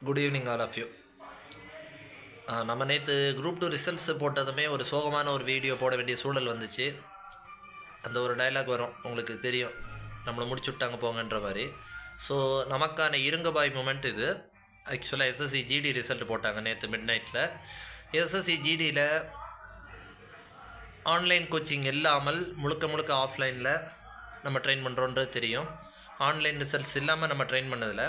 Good evening all of you. நம்ம நேற்று group 2 results போட்டதுமே ஒரு சோகமான ஒரு வீடியோ போட வேண்டிய சூழல் வந்துச்சு. அந்த ஒரு டைலாக் வரும், உங்களுக்கு தெரியும், நம்மளை முடிச்சு விட்டாங்க போங்கன்ற மாதிரி. ஸோ நமக்கான இருங்கபாய் மூமெண்ட் இது. ஆக்சுவலாக எஸ்எஸ்சி ஜிடி ரிசல்ட் போட்டாங்க நேற்று மிட் நைட்டில். எஸ்எஸ்சி ஜிடியில் ஆன்லைன் கோச்சிங் இல்லாமல் முழுக்க ஆஃப்லைனில் நம்ம ட்ரெயின் பண்ணுறோன்றது தெரியும். ஆன்லைன் ரிசல்ட்ஸ் இல்லாமல் நம்ம ட்ரெயின் பண்ணதில்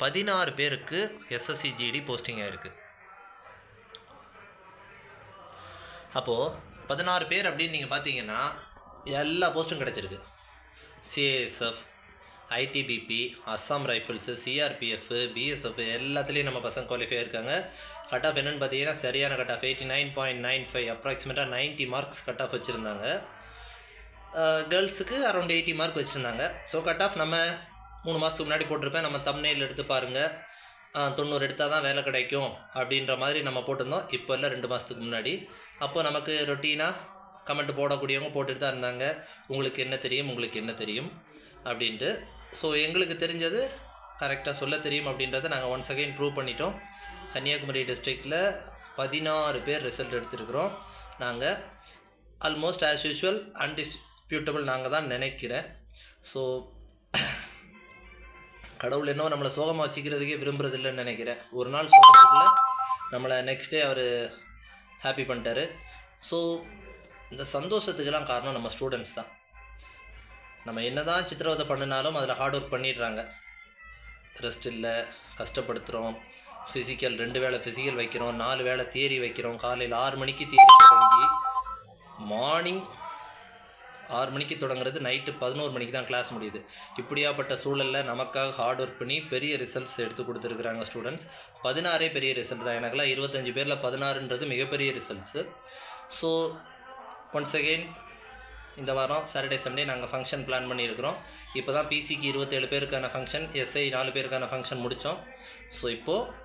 16 பேருக்கு எஸ்எஸ்சி ஜிடி போஸ்டிங் ஆகிருக்கு. அப்போது 16 பேர் அப்படின்னு நீங்கள் பார்த்தீங்கன்னா எல்லா போஸ்ட்டும் கிடச்சிருக்கு. CASF, ITBP, Assam rifles, CRPF, BSF எல்லாத்துலேயும் நம்ம பசங்க குவாலிஃபை இருக்காங்க. கட் ஆஃப் என்னென்னு பார்த்தீங்கன்னா சரியான கட் ஆஃப் 89.95, அப்ராக்சிமேட்டாக 90 மார்க்ஸ் கட் ஆஃப் வச்சுருந்தாங்க. கேர்ள்ஸுக்கு அரௌண்ட் 80 மார்க் வச்சுருந்தாங்க. ஸோ கட் ஆஃப் நம்ம 3 மாதத்துக்கு முன்னாடி போட்டிருப்பேன், நம்ம தம்ப்நெயில் எடுத்து பாருங்கள், 90 எடுத்தால் தான் வேலை கிடைக்கும் அப்படின்ற மாதிரி நம்ம போட்டிருந்தோம். இப்போ இல்லை, 2 மாதத்துக்கு முன்னாடி. அப்போ நமக்கு ரொட்டீனாக கமெண்ட் போடக்கூடியவங்க போட்டுட்டு தான் இருந்தாங்க, உங்களுக்கு என்ன தெரியும் அப்படின்ட்டு. ஸோ எங்களுக்கு தெரிஞ்சது கரெக்டாக சொல்ல தெரியும் அப்படின்றத நாங்கள் ஒன்ஸ் அகைன் ப்ரூவ் பண்ணிட்டோம். கன்னியாகுமரி டிஸ்ட்ரிக்டில் 16 பேர் ரிசல்ட் எடுத்துருக்குறோம். நாங்கள் ஆல்மோஸ்ட் ஆஸ் யூஷுவல் அன்டிஸ்பியூட்டபிள் நாங்கள் தான் நினைக்கிறேன். ஸோ கடவுள் இன்னும் நம்மளை சோகமாக வச்சுக்கிறதுக்கே விரும்புறதில்லைன்னு நினைக்கிறேன். ஒரு நாள் சோகத்துக்குள்ளே நம்மளை நெக்ஸ்ட் டே அவர் ஹாப்பி பண்ணிட்டாரு. ஸோ இந்த சந்தோஷத்துக்கெல்லாம் காரணம் நம்ம ஸ்டூடெண்ட்ஸ் தான். நம்ம என்ன தான் சித்திரவதை பண்ணினாலும் அதில் ஹார்ட் ஒர்க் பண்ணிடுறாங்க. ரெஸ்ட் இல்லை, கஷ்டப்படுத்துகிறோம். ஃபிசிக்கல் 2 வேளை ஃபிசிக்கல் வைக்கிறோம், 4 வேளை தியரி வைக்கிறோம். காலையில் 6 மணிக்கு தியரி தொடங்கி மார்னிங் 6 மணிக்கு தொடங்குறது, நைட்டு 11 மணிக்கு தான் கிளாஸ் முடியுது. இப்படியாப்பட்ட சூழலில் நமக்காக ஹார்ட் ஒர்க் பண்ணி பெரிய ரிசல்ட்ஸ் எடுத்து கொடுத்துருக்குறாங்க ஸ்டூடெண்ட்ஸ். 16 பெரிய ரிசல்ட் தான். எனக்குலாம் 25 பேரில் 16ன்றது மிகப்பெரிய ரிசல்ட்ஸு. ஸோ ஒன்ஸ் அகெயின் இந்த வாரம் சாட்டர்டே சண்டே நாங்கள் ஃபங்க்ஷன் பிளான் பண்ணியிருக்கிறோம். இப்போ தான் பிசிக்கு 27 பேருக்கான ஃபங்க்ஷன், எஸ்ஐ 4 பேருக்கான ஃபங்க்ஷன் முடித்தோம். ஸோ இப்போது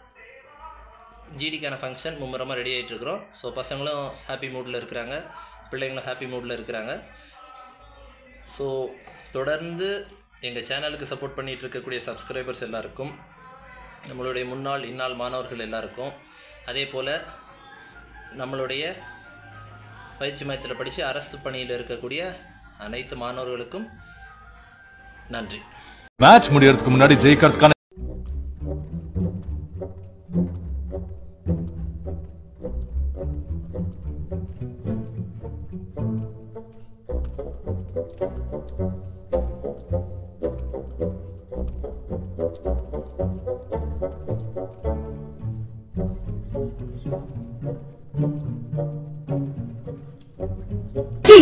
ஜிடிக்கான ஃபங்க்ஷன் மும்முரமாக ரெடி ஆகிட்டுருக்குறோம். ஸோ பசங்களும் ஹாப்பி மூடில் இருக்கிறாங்க, பிள்ளைங்களும் ஹாப்பி மூடில் இருக்கிறாங்க. ஸோ தொடர்ந்து எங்கள் சேனலுக்கு சப்போர்ட் பண்ணிகிட்டு இருக்கக்கூடிய சப்ஸ்கிரைபர்ஸ் எல்லாருக்கும், நம்மளுடைய முன்னாள் இந்நாள் மாணவர்கள் எல்லாருக்கும், அதே போல் நம்மளுடைய பயிற்சி மையத்தில் படித்து அரசு பணியில் இருக்கக்கூடிய அனைத்து மாணவர்களுக்கும் நன்றி. மேட்ச் முடியறதுக்கு முன்னாடி ஜெயிக்கிறதுக்கான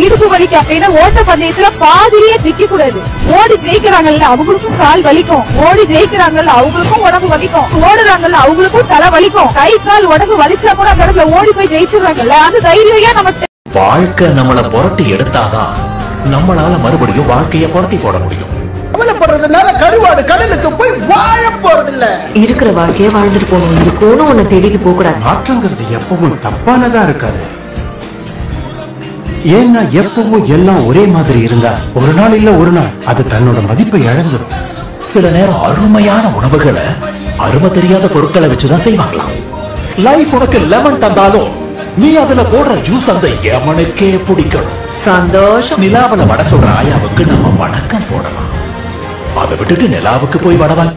இடுப்பு வலிக்கு அப்படின்னா ஓட்ட பந்தயத்துல பாதிரியே திக்க கூடாது. ஓடி ஜெயிக்கிறாங்கல்ல அவங்களுக்கும் கால் வலிக்கும், ஓடி ஜெயிக்கிறாங்கல்ல அவங்களுக்கும் உடம்பு வலிக்கும், ஓடுறாங்கல்ல அவங்களுக்கும் தலை வலிக்கும். கை கால் உடம்பு வலிச்சா கூட அந்த ஓடி போய் ஜெயிச்சிடுறாங்கல்ல, அது தைரியம் நமக்கு. வாழ்க்கை நம்மளை புரட்டி எடுத்தாதான் நம்மளால மறுபடியும் வாழ்க்கைய புரட்டி போட முடியும். கவலைப்படுறதுனால கருவாடு கடலுக்கு போய் வாழ போறது இல்ல. இருக்கிற வாழ்க்கைய வாழ்ந்துட்டு போகணும், இருக்கணும், ஒன்னு தேடிட்டு போக கூடாது. மாற்றங்கிறது எப்பவும் தப்பானதா இருக்காது. ஏன்னா எப்பவும் எல்லாம் ஒரே மாதிரி இருந்தா ஒரு நாள் இல்ல ஒரு நாள் அது தன்னோட மதிப்பை இழந்துடும். சில நேரம் அருமையான உணவுகளை அருமை தெரியாத பொருட்களை வச்சுதான் செய்வாங்களாம். லைஃப் உனக்கு லெமன் தந்தாலும் நீ அதுல போடுற ஜூஸ் அந்த எமனுக்கே பிடிக்கணும். சந்தோஷம். நிலாவுல வட சொல்ற ஆயாவுக்கு நம்ம வணக்கம் போடலாம். அதை விட்டுட்டு நிலாவுக்கு போய் வடவன்